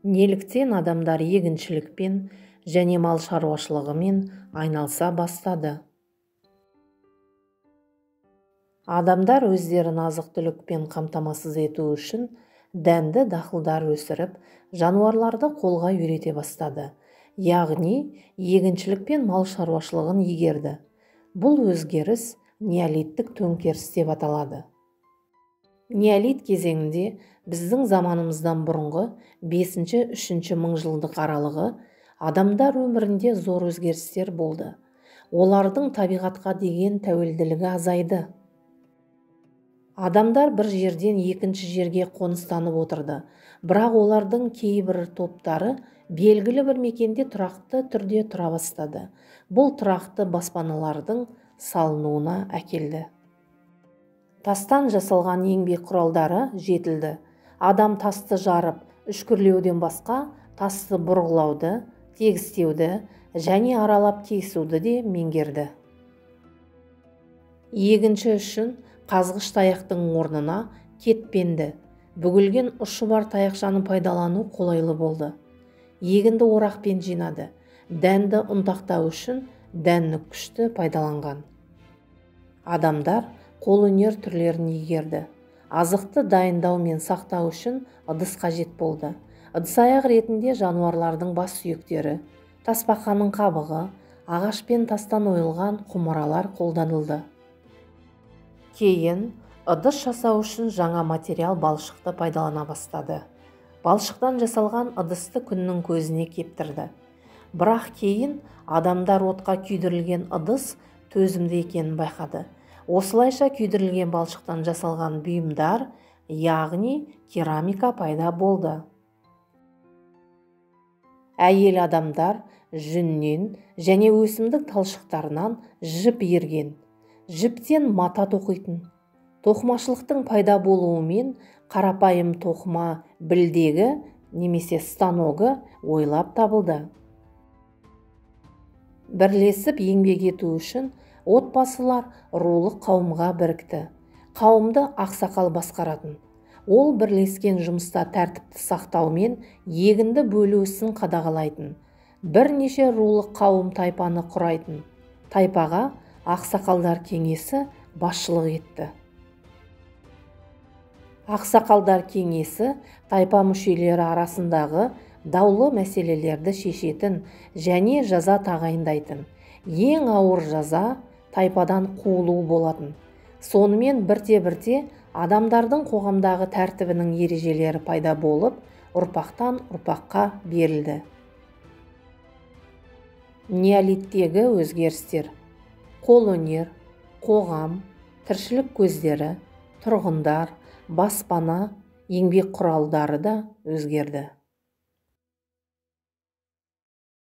Неліктен адамдар егіншілікпен және мал шаруашылығымен айналыса бастады? Адамдар өздерін азық-түлікпен қамтамасыз ету үшін дәнді дақылдар өсіріп, жануарларды қолға үйрете бастады. Яғни, егіншілік пен мал шаруашылығын игерді. Бұл өзгеріс неолиттік төңкеріс деп аталады. Неолит кезеңінде біздің заманымыздан бұрынғы 5-3 мыңжылдық аралығы адамдар өмірінде зор өзгерістер болды. Олардың табиғатқа деген тәуелділігі азайды. Адамдар бір жерден екінші жерге қоныстанып отырды, бірақ олардың кейбір топтары белгілі бір мекенде тұрақты түрде тұра бастады. Бұл тұрақты баспаналардың салынуына әкелді. Тастан жасалған еңбек құралдары жетілді. Адам тасты жарып, үшкірлеуден басқа тасты бұрғылауды, тегістеуді және аралап кесуді де меңгерді. Егінші үшін қазғыш таяқтың орнына кетпенді, бүгілген ұшы бар таяқшаны пайдалану қолайлы болды. Егінді орақпен жинады, дәнді ұнтақтау үшін дәннік күшті пайдаланған. Адамдар қолөнер түрлерін игерді. Азықты дайындау мен сақтау үшін ыдыс қажет болды. Ыдыс-аяқ ретінде жануарлардың бас сүйектері, тасбақаның қабығы, ағаш пен тастан ойылған құмыралар қолданылды. Кейін ыдыс жасау үшін жаңа материал балшықты пайдалана бастады. Балшықтан жасалған ыдысты күннің көзіне кептірді. Бірақ кейін адамдар отқа күйдірілген ыдыс төзімді екенін байқады. Осылайша күйдірілген балшықтан жасалған бұйымдар, яғни керамика пайда болды. Әйел адамдар жүннен және өсімдік талшықтарынан жіп иірген. Жіптен мата тоқитын. Тоқымашылықтың пайда болуымен қарапайым тоқыма білдегі немесе станогы ойлап табылды. Бірлесіп еңбек ету үшін отбасылар рулық қауымға бірікті. Қауымды ақсақал басқаратын. Ол бірлескен жұмыста тәртіпті сақтаумен егінді бөлу ісін қадағалайтын. Бірнеше рулық қауым тайпаны құрайтын. Тайпаға ақсақалдар кеңесі басшылық етті. Ақсақалдар кеңесі тайпа мүшелері арасындағы даулы мәселелерді шешетін және жаза тағайындайтын. Ең ауыр жаза тайпадан қуылу болатын. Сонымен бірте-бірте адамдардың қоғамдағы тәртібінің ережелері пайда болып, ұрпақтан ұрпаққа берілді. Неолиттегі өзгерістер: қолөнер, қоғам, тіршілік көздері, тұрғындар, баспана, еңбек құралдары да өзгерді.